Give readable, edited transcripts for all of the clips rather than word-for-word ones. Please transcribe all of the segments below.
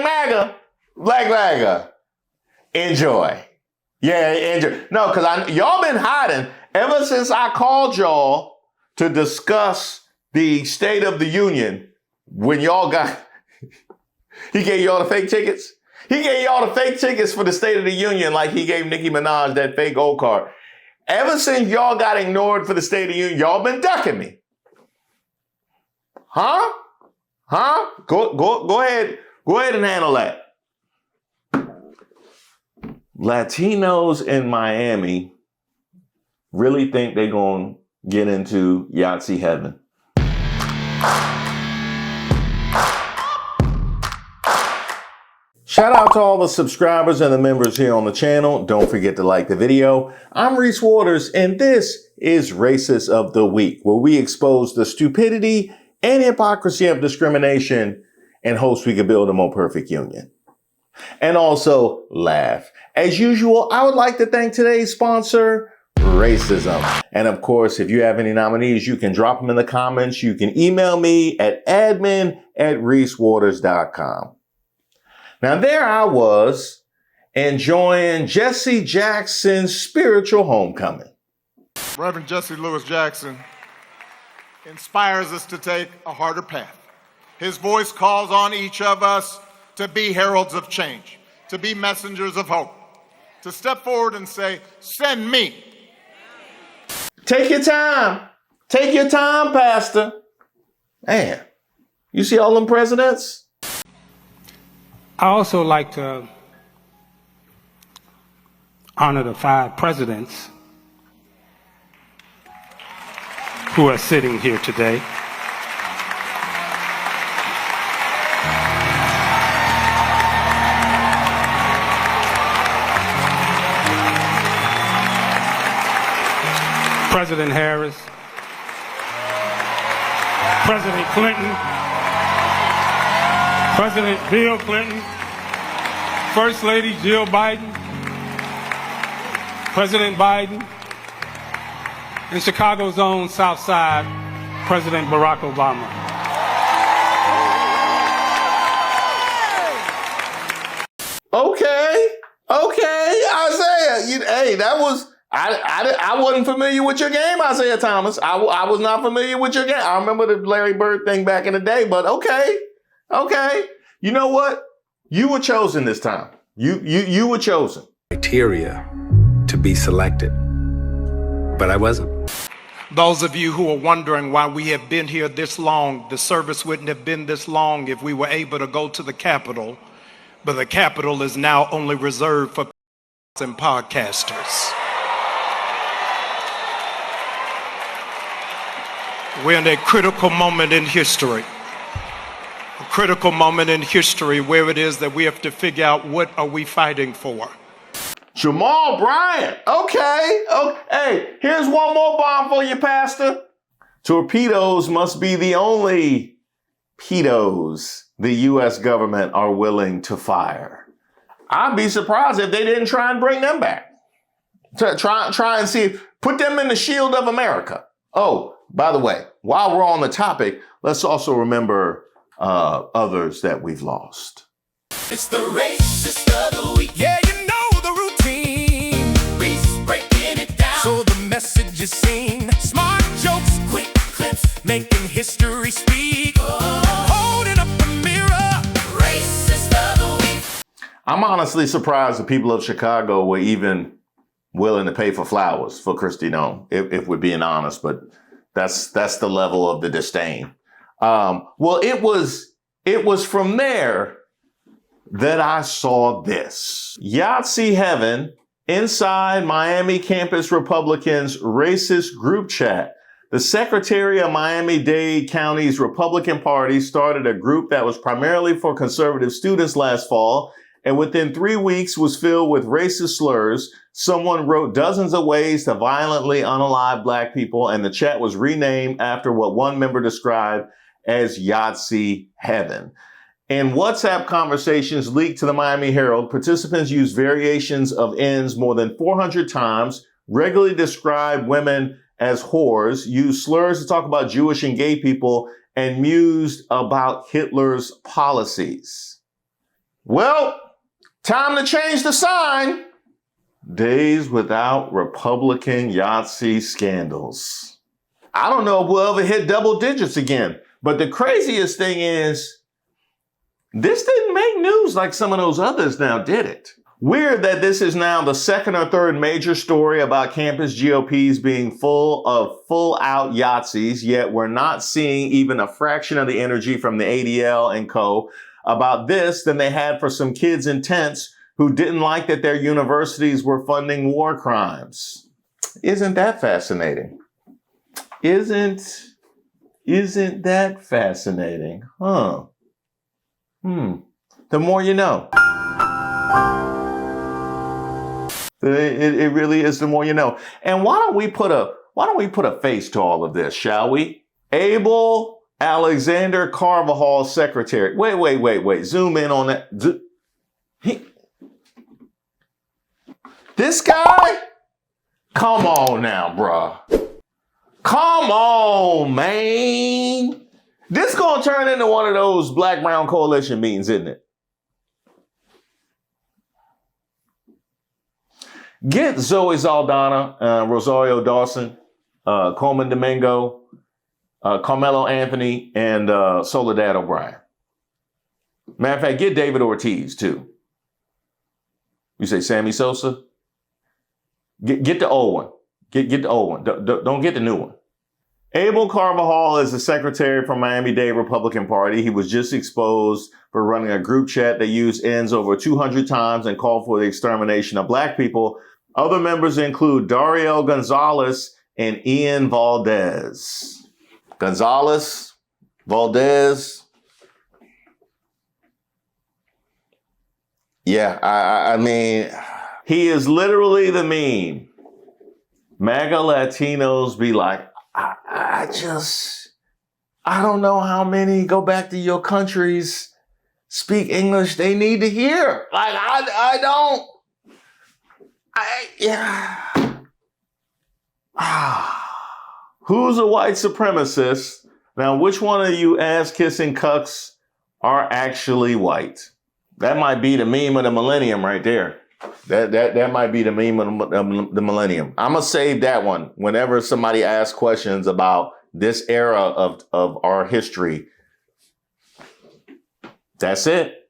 Black MAGA. Black MAGA. Enjoy. Yeah, enjoy. No, because y'all been hiding ever since I called y'all to discuss the State of the Union when y'all got, he gave y'all the fake tickets. He gave y'all the fake tickets for the State of the Union like he gave Nicki Minaj that fake gold card. Ever since y'all got ignored for the State of the Union, y'all been ducking me. Huh? Go ahead. Go ahead and handle that. Latinos in Miami really think they're going to get into Yahtzee heaven. Shout out to all the subscribers and the members here on the channel. Don't forget to like the video. I'm Reese Waters, and this is Racist of the Week, where we expose the stupidity and hypocrisy of discrimination and hopes we can build a more perfect union. And also laugh. As usual, I would like to thank today's sponsor, Racism. And of course, if you have any nominees, you can drop them in the comments. You can email me at admin@reesewaters.com. Now, there I was enjoying Jesse Jackson's spiritual homecoming. Reverend Jesse Lewis Jackson inspires us to take a harder path. His voice calls on each of us to be heralds of change, to be messengers of hope, to step forward and say, send me. Take your time. Take your time, Pastor. Man, you see all them presidents? I also like to honor the 5 presidents who are sitting here today. President Harris, President Clinton, President Bill Clinton, First Lady Jill Biden, President Biden, and Chicago's own South Side, President Barack Obama. Okay, Isaiah. Hey, that was, I wasn't familiar with your game, Isaiah Thomas. I was not familiar with your game. I remember the Larry Bird thing back in the day, but okay. You know what? You were chosen this time. You were chosen. Criteria to be selected, but I wasn't. Those of you who are wondering why we have been here this long, the service wouldn't have been this long if we were able to go to the Capitol, but the Capitol is now only reserved for and podcasters. We're in a critical moment in history. A critical moment in history where it is that we have to figure out what are we fighting for. Jamal Bryant. Okay. Hey, here's one more bomb for you, Pastor. Torpedoes must be the only pedos the U.S. government are willing to fire. I'd be surprised if they didn't try and bring them back. Try and see, put them in the shield of America. Oh, by the way, while we're on the topic, let's also remember others that we've lost. It's the Racist of the Week. Yeah, you know the routine. Reese breaking it down so the message is seen. Smart jokes, quick clips, making history speak. Holding up the mirror. Racist of the Week. I'm honestly surprised the people of Chicago were even willing to pay for flowers for Kristi Noem, if we're being honest, but that's the level of the disdain. Well, it was from there that I saw this. Yahtzee heaven inside Miami campus Republicans racist group chat. The secretary of Miami-Dade County's Republican Party started a group that was primarily for conservative students last fall, and within 3 weeks was filled with racist slurs. Someone wrote dozens of ways to violently unalive Black people, and the chat was renamed after what one member described as Yahtzee heaven. In WhatsApp conversations leaked to the Miami Herald, participants used variations of ends more than 400 times, regularly described women as whores, used slurs to talk about Jewish and gay people, and mused about Hitler's policies. Well, time to change the sign. Days without Republican Yahtzee scandals. I don't know if we'll ever hit double digits again. But the craziest thing is, this didn't make news like some of those others now, did it? Weird that this is now the second or third major story about campus GOPs being full of full-out Yahtzees, yet we're not seeing even a fraction of the energy from the ADL and co. about this than they had for some kids in tents who didn't like that their universities were funding war crimes. Isn't that fascinating? Isn't that fascinating? Huh. The more you know. It really is the more you know. And why don't we put a face to all of this, shall we? Abel Alexander Carvajal, secretary. Wait. Zoom in on that. This guy? Come on now, bruh. Come on, man. This gonna turn into one of those Black-Brown Coalition meetings, isn't it? Get Zoe Saldana, Rosario Dawson, Coleman Domingo, Carmelo Anthony, and Soledad O'Brien. Matter of fact, get David Ortiz, too. You say Sammy Sosa? Get the old one. Get the old one. Don't get the new one. Abel Carvajal is the secretary for Miami-Dade Republican Party. He was just exposed for running a group chat that used ends over 200 times and called for the extermination of Black people. Other members include Dario Gonzalez and Ian Valdez. Gonzalez, Valdez. Yeah, I mean, he is literally the meme. MAGA Latinos be like, I don't know how many go back to your countries, speak English they need to hear. Like, Who's a white supremacist? Now, which one of you ass-kissing cucks are actually white? That might be the meme of the millennium right there. That might be the meme of the millennium. I'm going to save that one whenever somebody asks questions about this era of our history. That's it.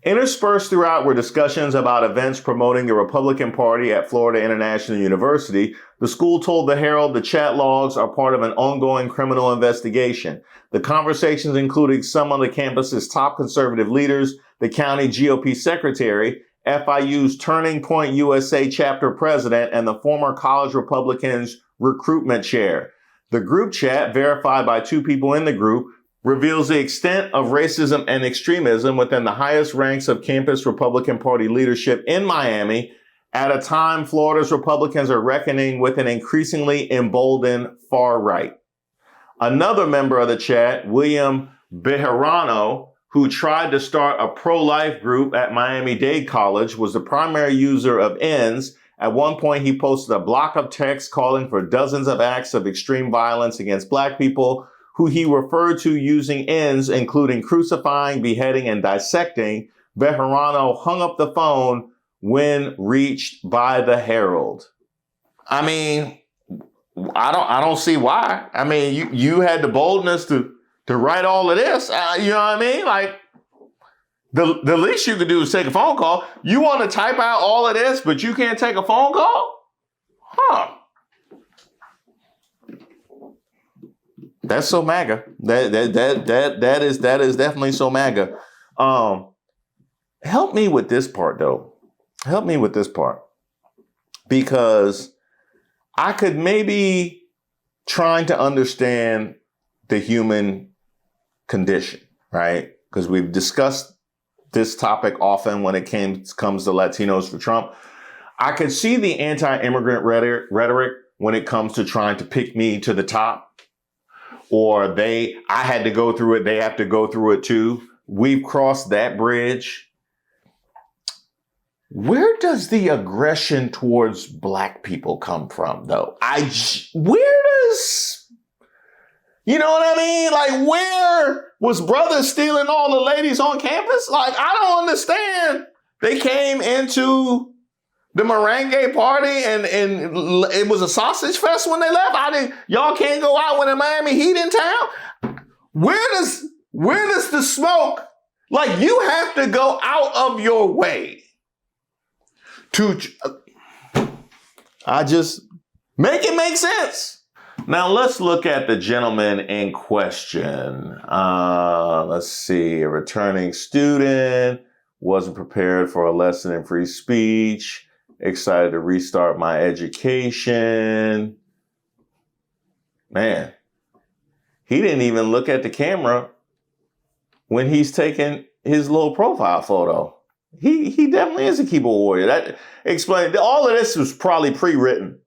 Interspersed throughout were discussions about events promoting the Republican Party at Florida International University. The school told the Herald the chat logs are part of an ongoing criminal investigation. The conversations included some of the campus's top conservative leaders, the county GOP secretary, FIU's Turning Point USA chapter president, and the former College Republicans recruitment chair. The group chat, verified by two people in the group, reveals the extent of racism and extremism within the highest ranks of campus Republican Party leadership in Miami at a time Florida's Republicans are reckoning with an increasingly emboldened far right. Another member of the chat, William Bejarano, who tried to start a pro-life group at Miami-Dade College, was the primary user of ends. At one point, he posted a block of text calling for dozens of acts of extreme violence against Black people, who he referred to using ends, including crucifying, beheading, and dissecting. Bejarano hung up the phone when reached by the Herald. I mean, I don't see why. I mean, you had the boldness to write all of this. You know what I mean? Like, the least you could do is take a phone call. You want to type out all of this, but you can't take a phone call? Huh. That's so MAGA. That is definitely so MAGA. Help me with this part, though. Help me with this part. Because I could maybe trying to understand the human condition, right? Because we've discussed this topic often when it comes to Latinos for Trump. I could see the anti-immigrant rhetoric when it comes to trying to pick me to the top. Or I had to go through it, they have to go through it too. We've crossed that bridge. Where does the aggression towards Black people come from, though? You know what I mean? Like, where was brothers stealing all the ladies on campus? Like, I don't understand. They came into the merengue party and it was a sausage fest when they left. Y'all can't go out when the Miami Heat in town. Where does the smoke? Like, you have to go out of your way to, I just make it make sense. Now let's look at the gentleman in question. Let's see, a returning student, wasn't prepared for a lesson in free speech, excited to restart my education. Man, he didn't even look at the camera when he's taking his little profile photo. He definitely is a keyboard warrior. That explained, all of this was probably pre-written.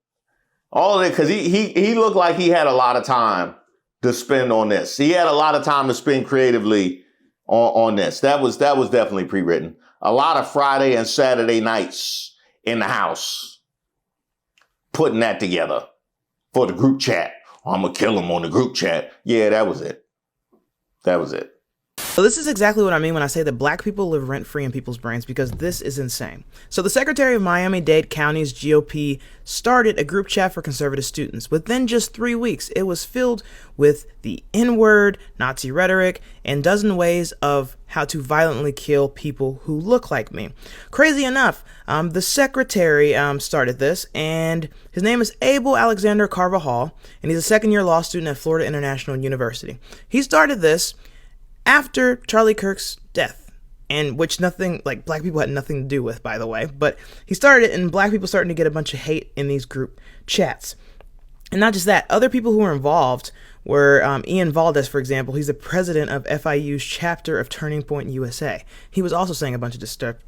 All of it, because he looked like he had a lot of time to spend on this. He had a lot of time to spend creatively on this. That was definitely pre-written. A lot of Friday and Saturday nights in the house putting that together for the group chat. I'm going to kill him on the group chat. Yeah, that was it. That was it. So this is exactly what I mean when I say that black people live rent-free in people's brains, because this is insane. So the secretary of Miami-Dade County's GOP started a group chat for conservative students. Within just 3 weeks, it was filled with the N-word, Nazi rhetoric, and dozen ways of how to violently kill people who look like me. Crazy enough, the secretary started this, and his name is Abel Alexander Carvajal, and he's a second-year law student at Florida International University. He started this after Charlie Kirk's death, and which black people had nothing to do with, by the way, but he started it, and black people starting to get a bunch of hate in these group chats. And not just that, other people who were involved were Ian Valdez, for example. He's the president of FIU's chapter of Turning Point USA. He was also saying a bunch of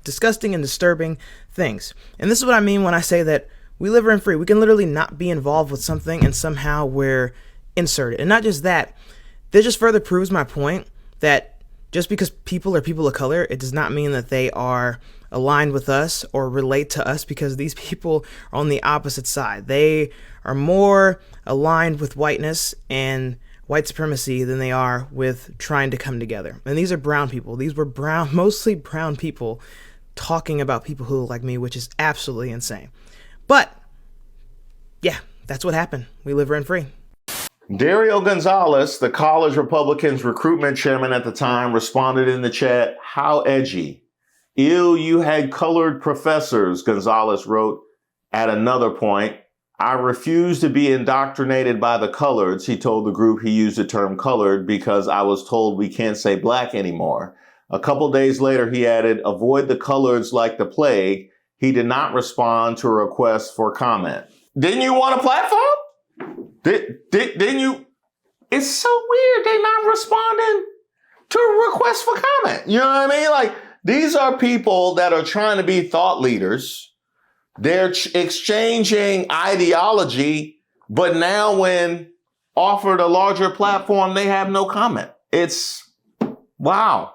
disgusting and disturbing things. And this is what I mean when I say that we live rent-free. We can literally not be involved with something, and somehow we're inserted. And not just that, this just further proves my point that just because people are people of color, it does not mean that they are aligned with us or relate to us, because these people are on the opposite side. They are more aligned with whiteness and white supremacy than they are with trying to come together. And these are brown people. These were mostly brown people talking about people who look like me, which is absolutely insane. But yeah, that's what happened. We live rent-free. Dario Gonzalez, the College Republicans recruitment chairman at the time, responded in the chat, "How edgy. Ew, you had colored professors," Gonzalez wrote at another point. "I refuse to be indoctrinated by the coloreds." He told the group he used the term colored because I was told we can't say black anymore. A couple days later, he added, "Avoid the coloreds like the plague." He did not respond to a request for comment. Didn't you want a platform? Didn't you? It's so weird they're not responding to a request for comment. You know what I mean? Like, these are people that are trying to be thought leaders. They're exchanging ideology, but now when offered a larger platform, they have no comment. It's wow.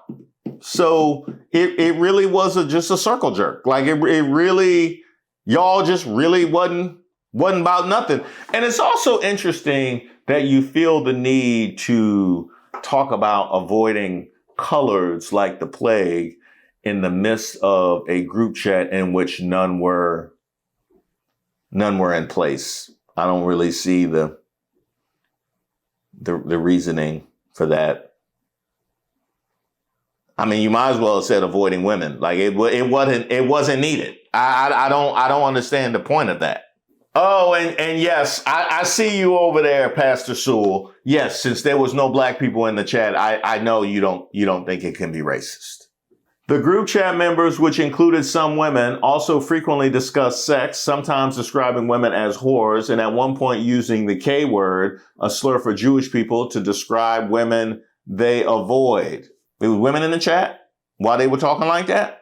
So it really was just a circle jerk. Like it really, y'all just really wasn't about nothing. And it's also interesting that you feel the need to talk about avoiding coloreds like the plague in the midst of a group chat in which none were in place. I don't really see the reasoning for that. I mean, you might as well have said avoiding women. Like it wasn't needed. I don't understand the point of that. Oh, and yes, I see you over there, Pastor Sewell. Yes, since there was no black people in the chat, I know you don't think it can be racist. The group chat members, which included some women, also frequently discussed sex, sometimes describing women as whores, and at one point using the K word, a slur for Jewish people, to describe women they avoid. There was women in the chat while they were talking like that.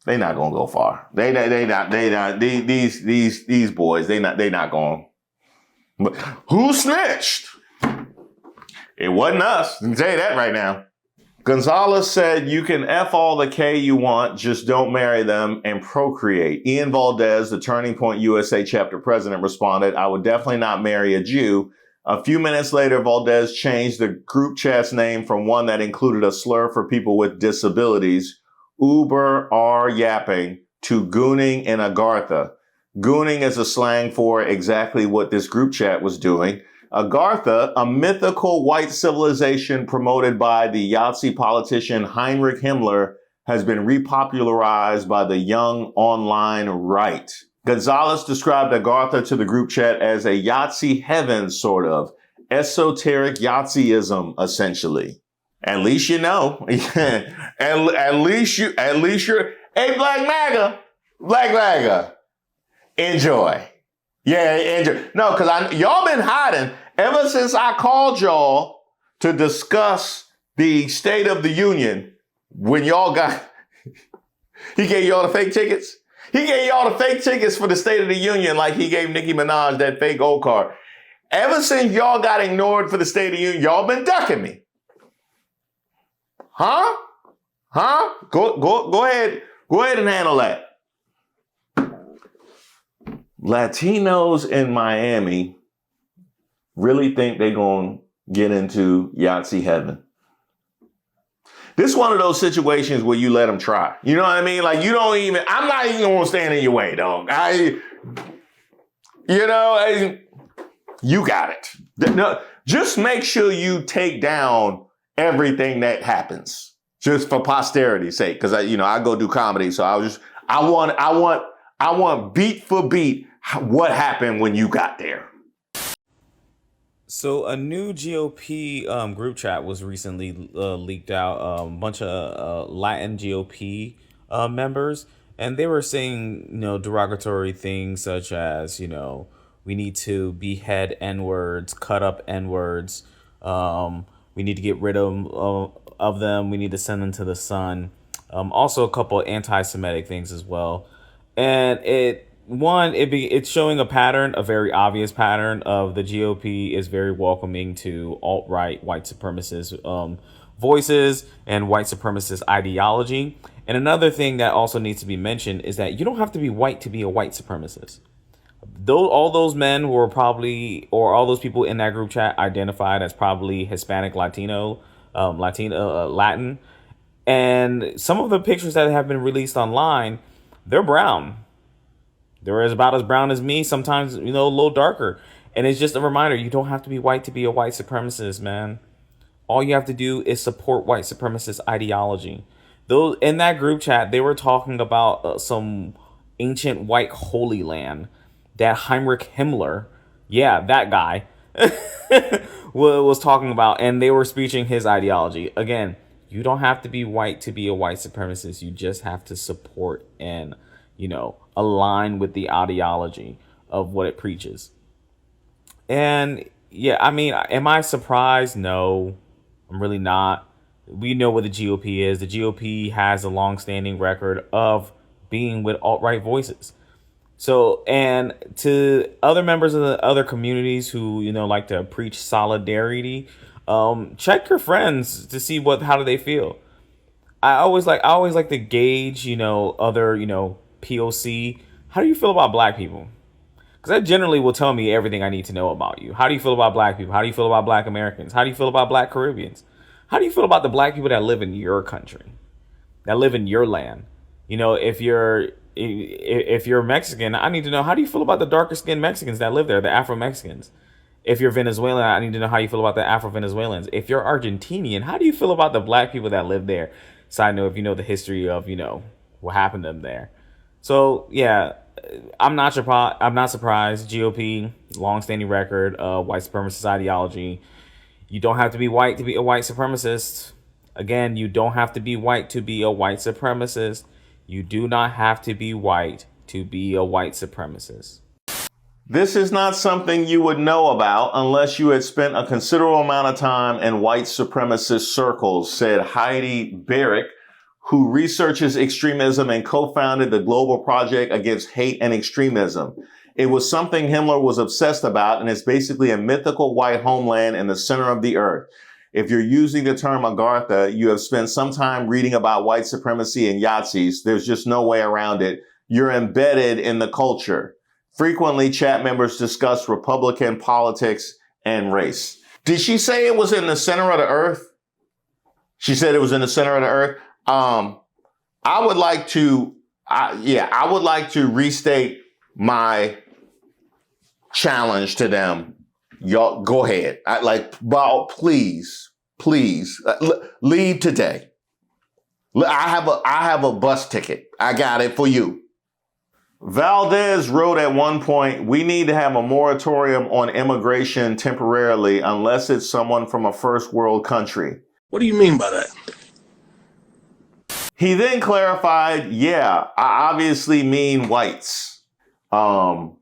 They not gonna go far. They not. These boys. They not going. But who snitched? It wasn't us. I can tell you that right now. Gonzalez said, you can F all the K you want, just don't marry them and procreate. Ian Valdez, the Turning Point USA chapter president, responded, I would definitely not marry a Jew. A few minutes later, Valdez changed the group chat's name from one that included a slur for people with disabilities, Uber R yapping, to gooning and agartha. Gooning is a slang for exactly what this group chat was doing. Agartha, a mythical white civilization promoted by the Yahtzee politician Heinrich Himmler, has been repopularized by the young online right. Gonzalez described Agartha to the group chat as a Yahtzee heaven, sort of. Esoteric Yahtzeeism, essentially. At least you know. at least you're, hey, Black MAGA, enjoy. Yeah, enjoy. No, because y'all been hiding ever since I called y'all to discuss the State of the Union when y'all got, he gave y'all the fake tickets. He gave y'all the fake tickets for the State of the Union like he gave Nicki Minaj that fake gold card. Ever since y'all got ignored for the State of the Union, y'all been ducking me. Huh? Go ahead and handle that. Latinos in Miami really think they're going to get into Yahtzee heaven. This is one of those situations where you let them try. You know what I mean? Like, I'm not even going to stand in your way, dog. You got it. No, just make sure you take down everything that happens, just for posterity's sake. Because I go do comedy, so I want beat for beat what happened when you got there. So a new GOP group chat was recently leaked out. A bunch of Latin GOP members, and they were saying, derogatory things such as, we need to behead N-words, cut up N-words. We need to get rid of them. We need to send them to the sun. Also a couple of anti-Semitic things as well. And it's showing a pattern, a very obvious pattern of the GOP is very welcoming to alt-right white supremacist voices and white supremacist ideology. And another thing that also needs to be mentioned is that you don't have to be white to be a white supremacist. All those men were probably, or all those people in that group chat identified as probably Hispanic, Latin. And some of the pictures that have been released online, they're brown. They're about as brown as me, sometimes, a little darker. And it's just a reminder, you don't have to be white to be a white supremacist, man. All you have to do is support white supremacist ideology. Though in that group chat, they were talking about some ancient white holy land that Heinrich Himmler, yeah, that guy, was talking about. And they were speeching his ideology. Again, you don't have to be white to be a white supremacist. You just have to support and, align with the ideology of what it preaches. And yeah, am I surprised? No, I'm really not. We know what the GOP is. The GOP has a long-standing record of being with alt-right voices. So, and to other members of the other communities who, like to preach solidarity, check your friends to see how do they feel. I always like to gauge, other, POC. How do you feel about black people? Because that generally will tell me everything I need to know about you. How do you feel about black people? How do you feel about black Americans? How do you feel about black Caribbeans? How do you feel about the black people that live in your country, that live in your land? If you're Mexican, I need to know, how do you feel about the darker skinned Mexicans that live there, the Afro-Mexicans? If you're Venezuelan, I need to know how you feel about the Afro-Venezuelans. If you're Argentinian, how do you feel about the black people that live there? Side note, if you know the history of, what happened to them there. So, yeah, I'm not surprised. GOP, long-standing record, white supremacist ideology. You don't have to be white to be a white supremacist. Again, you don't have to be white to be a white supremacist. You do not have to be white to be a white supremacist. This is not something you would know about unless you had spent a considerable amount of time in white supremacist circles, said Heidi Barrick, who researches extremism and co-founded the Global Project Against Hate and Extremism. It was something Himmler was obsessed about, and it's basically a mythical white homeland in the center of the earth. If you're using the term Agartha, you have spent some time reading about white supremacy and Yahtzees. There's just no way around it. You're embedded in the culture. Frequently, chat members discuss Republican politics and race. Did she say it was in the center of the earth? She said it was in the center of the earth. I would like to restate my challenge to them. Y'all go ahead. Please, leave today. I have a bus ticket. I got it for you. Valdez wrote at one point, we need to have a moratorium on immigration temporarily unless it's someone from a first world country. What do you mean by that? He then clarified, I obviously mean whites. I'm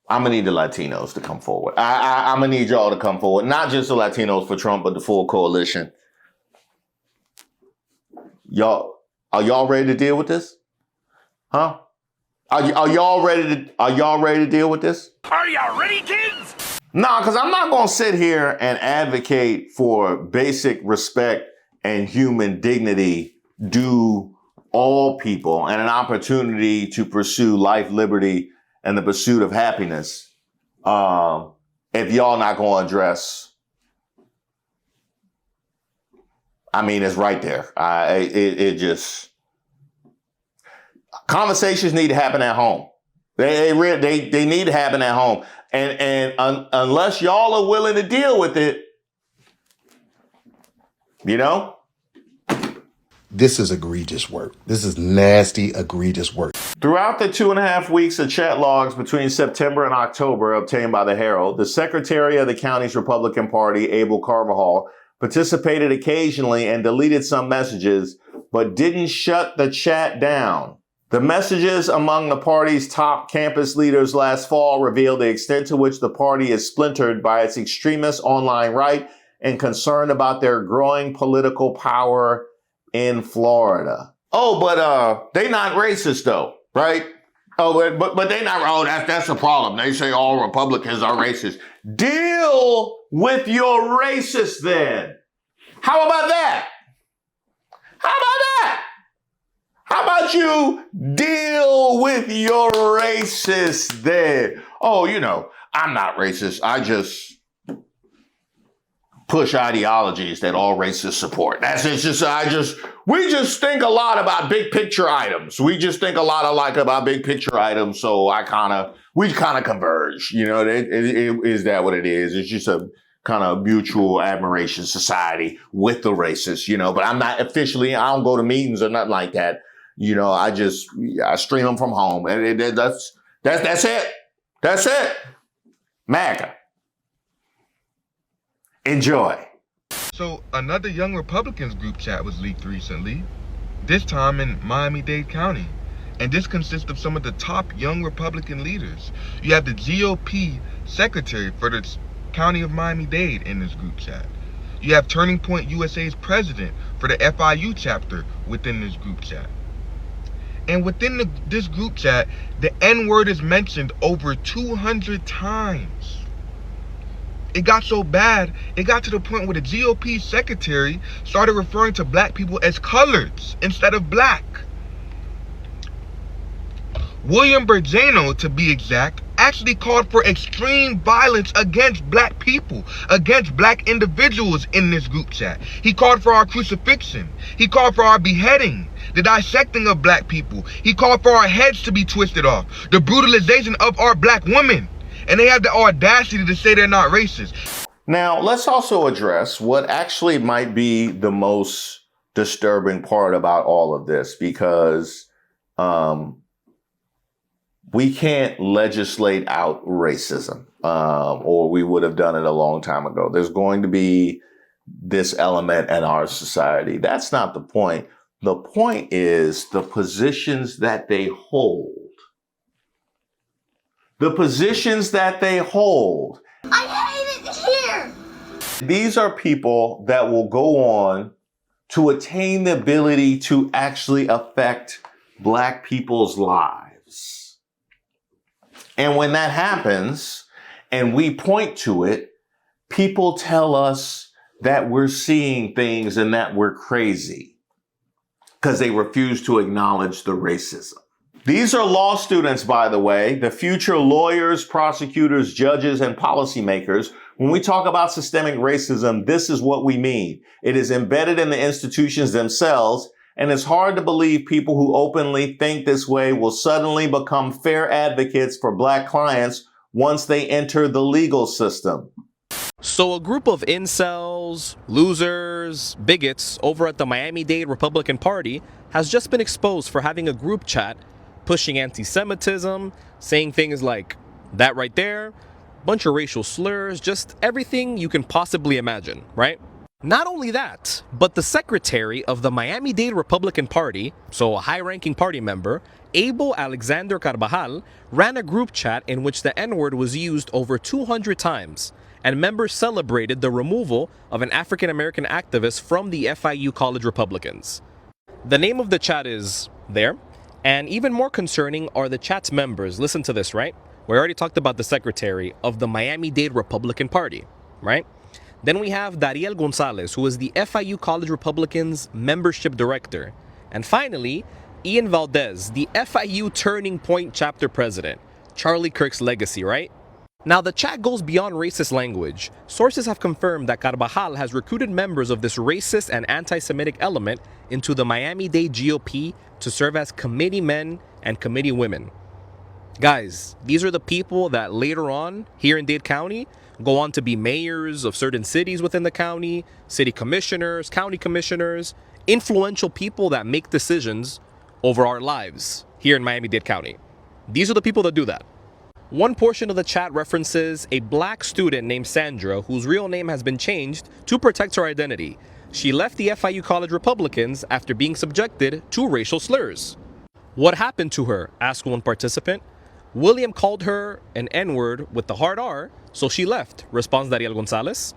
gonna need the Latinos to come forward. I'm gonna need y'all to come forward. Not just the Latinos for Trump, but the full coalition. Are y'all ready to deal with this? Huh? Are y'all ready to deal with this? Are y'all ready, kids? Nah, because I'm not gonna sit here and advocate for basic respect and human dignity due all people and an opportunity to pursue life, liberty, and the pursuit of happiness. If y'all not gonna address, it's right there. Conversations need to happen at home. They need to happen at home. And unless y'all are willing to deal with it, This is egregious work. This is nasty, egregious work. Throughout the 2.5 weeks of chat logs between September and October obtained by the Herald, the secretary of the county's Republican Party, Abel Carvajal, participated occasionally and deleted some messages, but didn't shut the chat down. The messages among the party's top campus leaders last fall revealed the extent to which the party is splintered by its extremist online right and concerned about their growing political power in Florida. Oh, but they not racist though, right? Oh, but they not. Oh, that's the problem. They say all Republicans are racist. Deal with your racist then. How about that? How about that? How about you deal with your racist then? Oh, I'm not racist. I just push ideologies that all racists support. We just think a lot about big picture items. We just think a lot about big picture items. So we kind of converge. Is that what it is? It's just a kind of mutual admiration society with the racists, but I'm not officially, I don't go to meetings or nothing like that. I stream them from home. And that's it. That's it. MAGA. Enjoy. So another Young Republicans group chat was leaked recently, this time in Miami-Dade County. And this consists of some of the top young Republican leaders. You have the GOP secretary for the county of Miami-Dade in this group chat. You have Turning Point USA's president for the FIU chapter within this group chat. And within this group chat, the N-word is mentioned over 200 times. It got so bad, it got to the point where the GOP secretary started referring to black people as coloreds instead of black. William Bergeno, to be exact, actually called for extreme violence against black people, against black individuals in this group chat. He called for our crucifixion. He called for our beheading, the dissecting of black people. He called for our heads to be twisted off, the brutalization of our black women. And they have the audacity to say they're not racist. Now, let's also address what actually might be the most disturbing part about all of this, because we can't legislate out racism, or we would have done it a long time ago. There's going to be this element in our society. That's not the point. The point is the positions that they hold. The positions that they hold. I hate it here. These are people that will go on to attain the ability to actually affect black people's lives. And when that happens and we point to it, people tell us that we're seeing things and that we're crazy because they refuse to acknowledge the racism. These are law students, by the way, the future lawyers, prosecutors, judges, and policymakers. When we talk about systemic racism, this is what we mean. It is embedded in the institutions themselves, and it's hard to believe people who openly think this way will suddenly become fair advocates for Black clients once they enter the legal system. So a group of incels, losers, bigots over at the Miami-Dade Republican Party has just been exposed for having a group chat pushing anti-Semitism, saying things like that right there, bunch of racial slurs, just everything you can possibly imagine, right? Not only that, but the secretary of the Miami-Dade Republican Party, so a high-ranking party member, Abel Alexander Carvajal, ran a group chat in which the N-word was used over 200 times, and members celebrated the removal of an African-American activist from the FIU College Republicans. The name of the chat is there, and even more concerning are the chat's members. Listen to this, right? We already talked about the secretary of the Miami-Dade Republican Party, right? Then we have Dariel Gonzalez, who is the FIU College Republicans membership director. And finally, Ian Valdez, the FIU Turning Point chapter president. Charlie Kirk's legacy, right? Now, the chat goes beyond racist language. Sources have confirmed that Carvajal has recruited members of this racist and anti-Semitic element into the Miami-Dade GOP to serve as committee men and committee women. Guys, these are the people that later on, here in Dade County, go on to be mayors of certain cities within the county, city commissioners, county commissioners, influential people that make decisions over our lives here in Miami-Dade County. These are the people that do that. One portion of the chat references a Black student named Sandra, whose real name has been changed to protect her identity. She left the FIU College Republicans after being subjected to racial slurs. What happened to her? Asked one participant. William called her an N-word with the hard R, so she left, responds Dariel Gonzalez.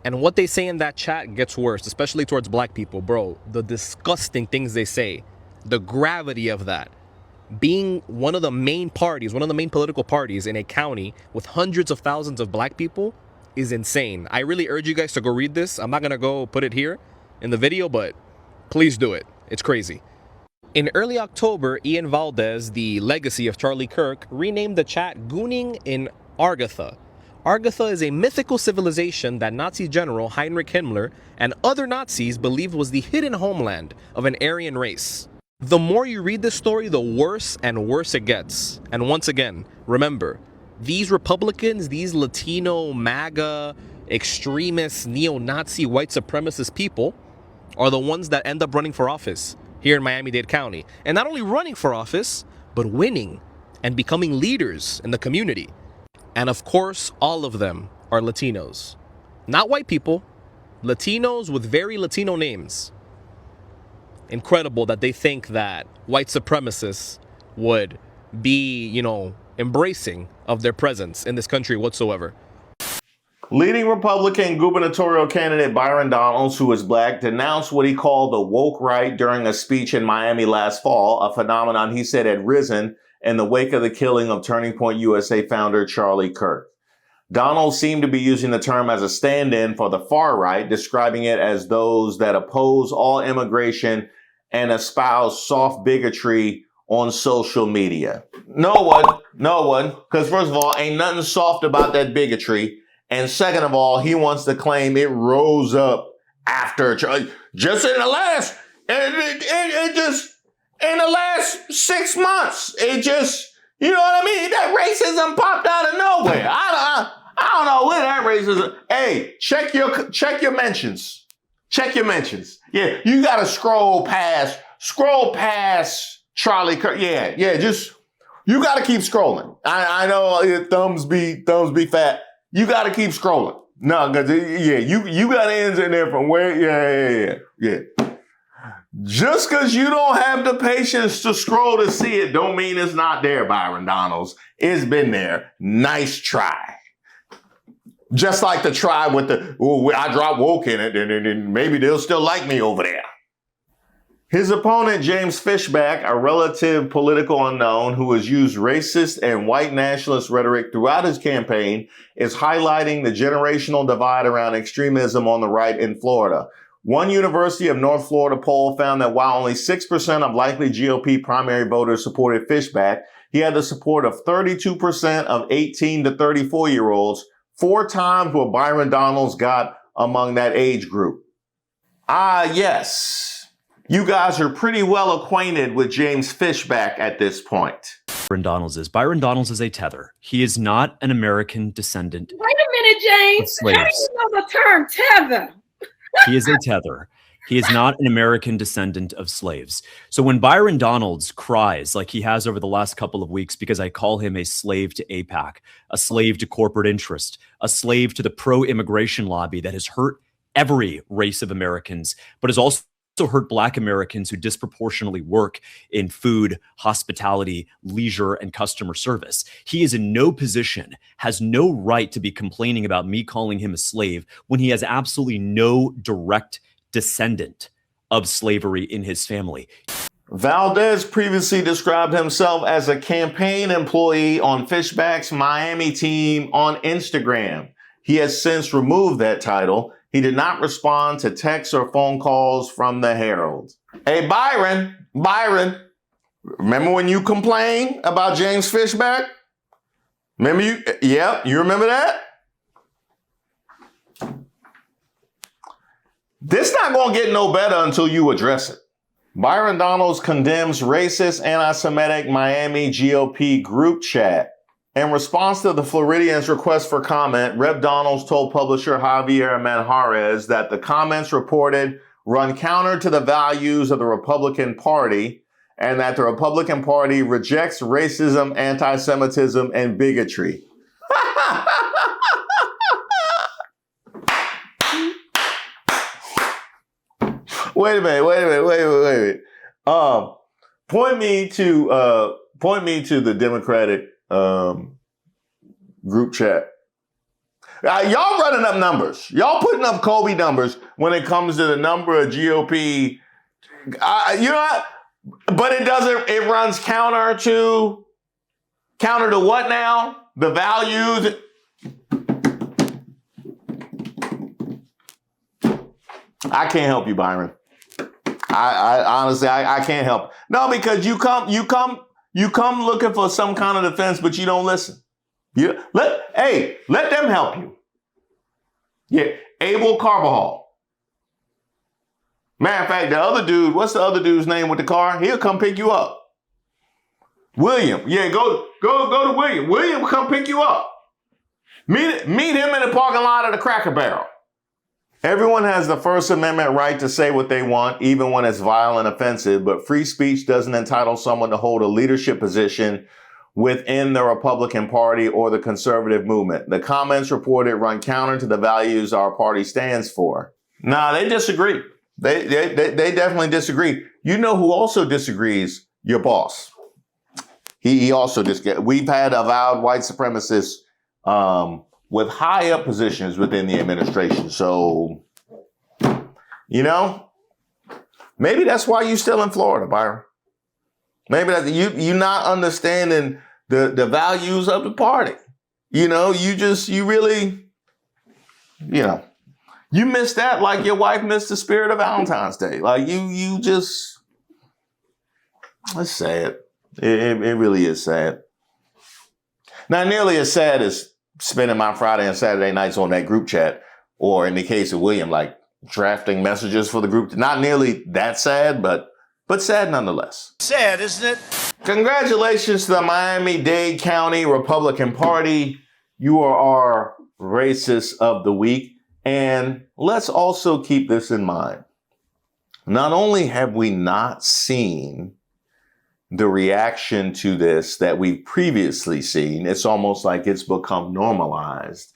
And what they say in that chat gets worse, especially towards Black people, bro. The disgusting things they say, the gravity of that. Being one of the main parties, one of the main political parties in a county with hundreds of thousands of Black people is insane. I really urge you guys to go read this. I'm not going to go put it here in the video, but please do it. It's crazy. In early October, Ian Valdez, the legacy of Charlie Kirk, renamed the chat Gooning in Argatha. Argatha is a mythical civilization that Nazi General Heinrich Himmler and other Nazis believed was the hidden homeland of an Aryan race. The more you read this story, the worse and worse it gets. And once again, remember, these Republicans, these Latino, MAGA, extremist, neo-Nazi, white supremacist people are the ones that end up running for office here in Miami-Dade County. And not only running for office, but winning and becoming leaders in the community. And of course, all of them are Latinos. Not white people, Latinos with very Latino names. Incredible that they think that white supremacists would be, embracing of their presence in this country whatsoever. Leading Republican gubernatorial candidate Byron Donalds, who is Black, denounced what he called the woke right during a speech in Miami last fall, a phenomenon he said had risen in the wake of the killing of Turning Point USA founder Charlie Kirk. Donald seemed to be using the term as a stand-in for the far right, describing it as those that oppose all immigration and espouse soft bigotry on social media. No one, because first of all, ain't nothing soft about that bigotry. And second of all, he wants to claim it rose up after just in the last, in the last 6 months. It just, you know what I mean? That racism popped out of nowhere. I don't know where that racism. Hey, check your mentions. Check your mentions. Yeah, you gotta scroll past Charlie Kirk. Yeah, just you gotta keep scrolling. I know thumbs be fat. You gotta keep scrolling. No, cause you got ends in there from where. Yeah. Just cause you don't have the patience to scroll to see it, don't mean it's not there, Byron Donalds. It's been there. Nice try. Just like the try with I drop woke in it, and maybe they'll still like me over there. His opponent, James Fishback, a relative political unknown who has used racist and white nationalist rhetoric throughout his campaign, is highlighting the generational divide around extremism on the right in Florida. One University of North Florida poll found that while only 6% of likely GOP primary voters supported Fishback, he had the support of 32% of 18 to 34-year-olds, 4 times what Byron Donalds got among that age group. Ah, yes. You guys are pretty well acquainted with James Fishback at this point. Byron Donalds is a tether. He is not an American descendant. Wait a minute, James. How do you know the term tether? He is a tether. He is not an American descendant of slaves. So when Byron Donalds cries like he has over the last couple of weeks because I call him a slave to AIPAC, a slave to corporate interest, a slave to the pro-immigration lobby that has hurt every race of Americans, but has also hurt Black Americans who disproportionately work in food, hospitality, leisure, and customer service. He is in no position, has no right to be complaining about me calling him a slave when he has absolutely no direct descendant of slavery in his family. Valdez previously described himself as a campaign employee on Fishback's Miami team on Instagram. He has since removed that title. He did not respond to texts or phone calls from the Herald. Hey, Byron, remember when you complained about James Fishback? Remember you? Yep, you remember that? This not going to get no better until you address it. Byron Donalds condemns racist, anti-Semitic Miami GOP group chat. In response to the Floridians' request for comment, Rep. Donalds told publisher Javier Manjarrez that the comments reported run counter to the values of the Republican Party and that the Republican Party rejects racism, anti-Semitism, and bigotry. Wait a minute. Point me to the Democratic group chat. Y'all running up numbers. Y'all putting up Kobe numbers when it comes to the number of GOP. You know what? But it runs counter to what now? The values. I can't help you, Byron. I honestly can't help. No, because you come looking for some kind of defense, but you don't listen. Let them help you. Yeah, Abel Carvajal. Matter of fact, the other dude, what's the other dude's name with the car? He'll come pick you up. William. Yeah, go to William. William will come pick you up. Meet him in the parking lot of the Cracker Barrel. Everyone has the First Amendment right to say what they want, even when it's vile and offensive, but free speech doesn't entitle someone to hold a leadership position within the Republican Party or the conservative movement. The comments reported run counter to the values our party stands for. Nah, they disagree. They definitely disagree. You know who also disagrees? Your boss. He also disagrees. We've had avowed white supremacists with high up positions within the administration. So, maybe that's why you're still in Florida, Byron. Maybe that you're not understanding the values of the party. You missed that like your wife missed the spirit of Valentine's Day. Like it's sad. It really is sad. Not nearly as sad as spending my Friday and Saturday nights on that group chat, or in the case of William, like drafting messages for the group. Not nearly that sad, but sad nonetheless. Sad, isn't it? Congratulations to the Miami-Dade County Republican Party. You are our racist of the week. And let's also keep this in mind. Not only have we not seen the reaction to this that we've previously seen, it's almost like it's become normalized,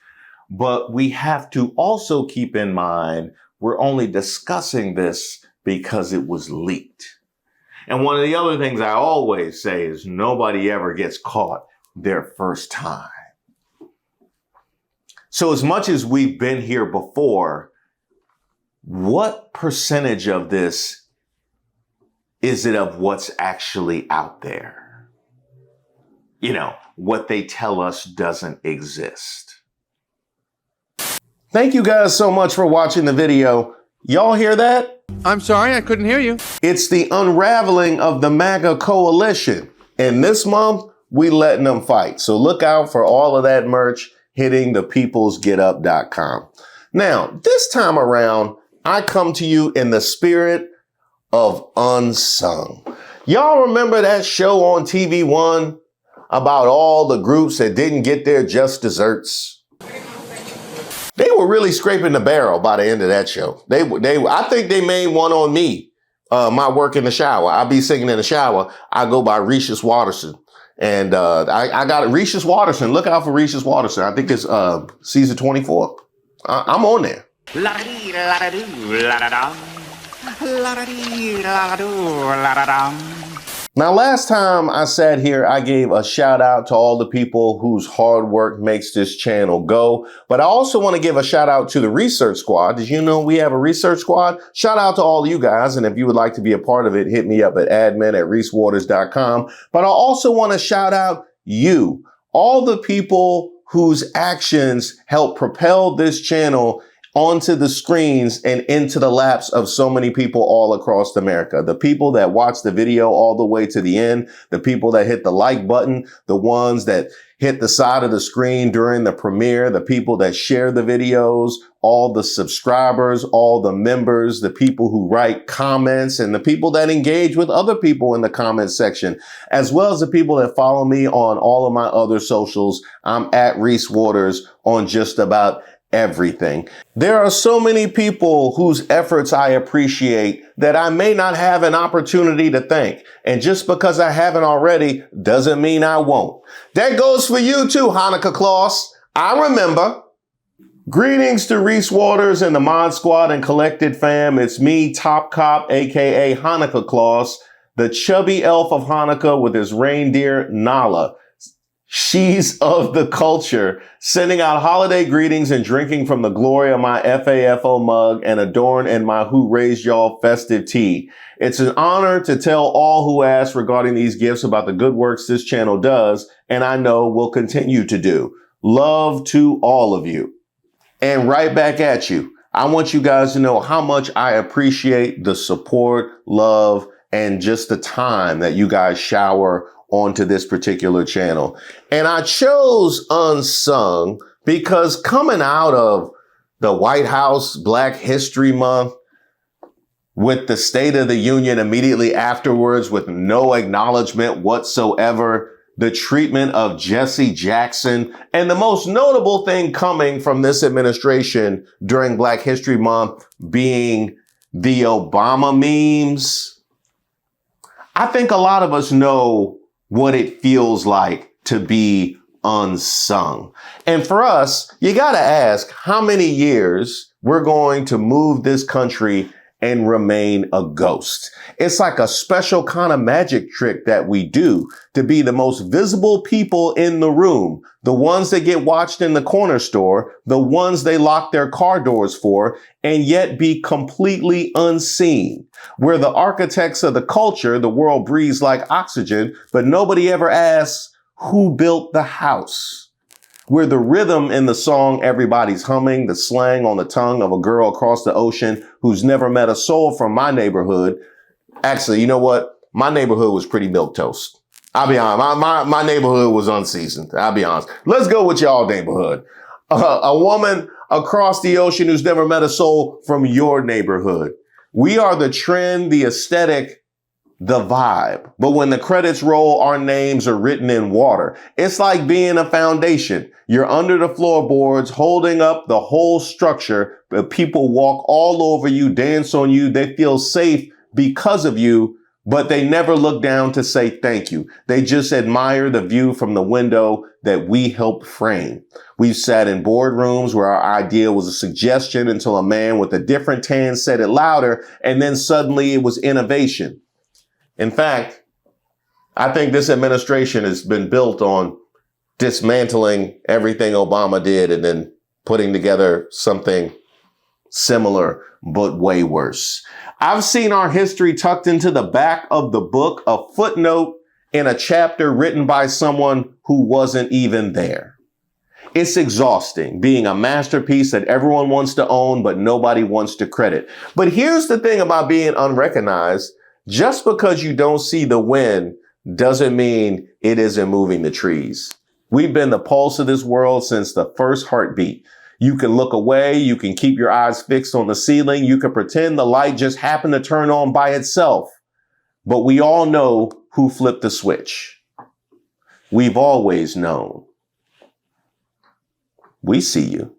but we have to also keep in mind we're only discussing this because it was leaked. And one of the other things I always say is nobody ever gets caught their first time. So as much as we've been here before, what percentage of this is it of what's actually out there? You know, what they tell us doesn't exist. Thank you guys so much for watching the video. Y'all hear that? I'm sorry, I couldn't hear you. It's the unraveling of the MAGA coalition. And this month, we letting them fight. So look out for all of that merch hitting thepeoplesgetup.com. Now, this time around, I come to you in the spirit of Unsung. Y'all remember that show on TV One about all the groups that didn't get their just desserts? They were really scraping the barrel by the end of that show. I think they made one on me. My work in the shower. I be singing in the shower. I go by Rishis Watterson. And I got it. Rishis Watterson. Look out for Rishis Watterson. I think it's season 24. I'm on there. La-da-dee, la-da-doo, la-da-dum. La-da-dee, la-da-doo, la-da-dum. Now, last time I sat here, I gave a shout out to all the people whose hard work makes this channel go. But I also want to give a shout out to the research squad. Did you know we have a research squad? Shout out to all of you guys. And if you would like to be a part of it, hit me up at admin@reesewaters.com. But I also want to shout out you, all the people whose actions help propel this channel onto the screens and into the laps of so many people all across America. The people that watch the video all the way to the end, the people that hit the like button, the ones that hit the side of the screen during the premiere, the people that share the videos, all the subscribers, all the members, the people who write comments, and the people that engage with other people in the comment section, as well as the people that follow me on all of my other socials. I'm at Reese Waters on just about everything. There are so many people whose efforts I appreciate that I may not have an opportunity to thank. And just because I haven't already doesn't mean I won't. That goes for you too, Hanukkah Claus. I remember. Greetings to Reese Waters and the Mod Squad and Collected Fam. It's me, Top Cop, aka Hanukkah Claus, the chubby elf of Hanukkah with his reindeer Nala. She's of the culture, sending out holiday greetings and drinking from the glory of my FAFO mug and adorned in my Who Raised Y'all festive tea. It's an honor to tell all who ask regarding these gifts about the good works this channel does, and I know will continue to do. Love to all of you. And right back at you. I want you guys to know how much I appreciate the support, love, and just the time that you guys shower onto this particular channel. And I chose Unsung because coming out of the White House Black History Month with the State of the Union immediately afterwards with no acknowledgement whatsoever, the treatment of Jesse Jackson, and the most notable thing coming from this administration during Black History Month being the Obama memes. I think a lot of us know what it feels like to be unsung. And for us, you got to ask how many years we're going to move this country and remain a ghost. It's like a special kind of magic trick that we do to be the most visible people in the room, the ones that get watched in the corner store, the ones they lock their car doors for, and yet be completely unseen. We're the architects of the culture the world breathes like oxygen, but nobody ever asks who built the house. We're the rhythm in the song everybody's humming, the slang on the tongue of a girl across the ocean who's never met a soul from my neighborhood. Actually, you know what? My neighborhood was pretty milquetoast. I'll be honest. My neighborhood was unseasoned. I'll be honest. Let's go with y'all neighborhood. A woman across the ocean who's never met a soul from your neighborhood. We are the trend, the aesthetic, the vibe. But when the credits roll, our names are written in water. It's like being a foundation. You're under the floorboards, holding up the whole structure, but people walk all over you, dance on you. They feel safe because of you, but they never look down to say thank you. They just admire the view from the window that we helped frame. We've sat in boardrooms where our idea was a suggestion until a man with a different tan said it louder, and then suddenly it was innovation. In fact, I think this administration has been built on dismantling everything Obama did and then putting together something similar, but way worse. I've seen our history tucked into the back of the book, a footnote in a chapter written by someone who wasn't even there. It's exhausting being a masterpiece that everyone wants to own, but nobody wants to credit. But here's the thing about being unrecognized. Just because you don't see the wind doesn't mean it isn't moving the trees. We've been the pulse of this world since the first heartbeat. You can look away. You can keep your eyes fixed on the ceiling. You can pretend the light just happened to turn on by itself. But we all know who flipped the switch. We've always known. We see you.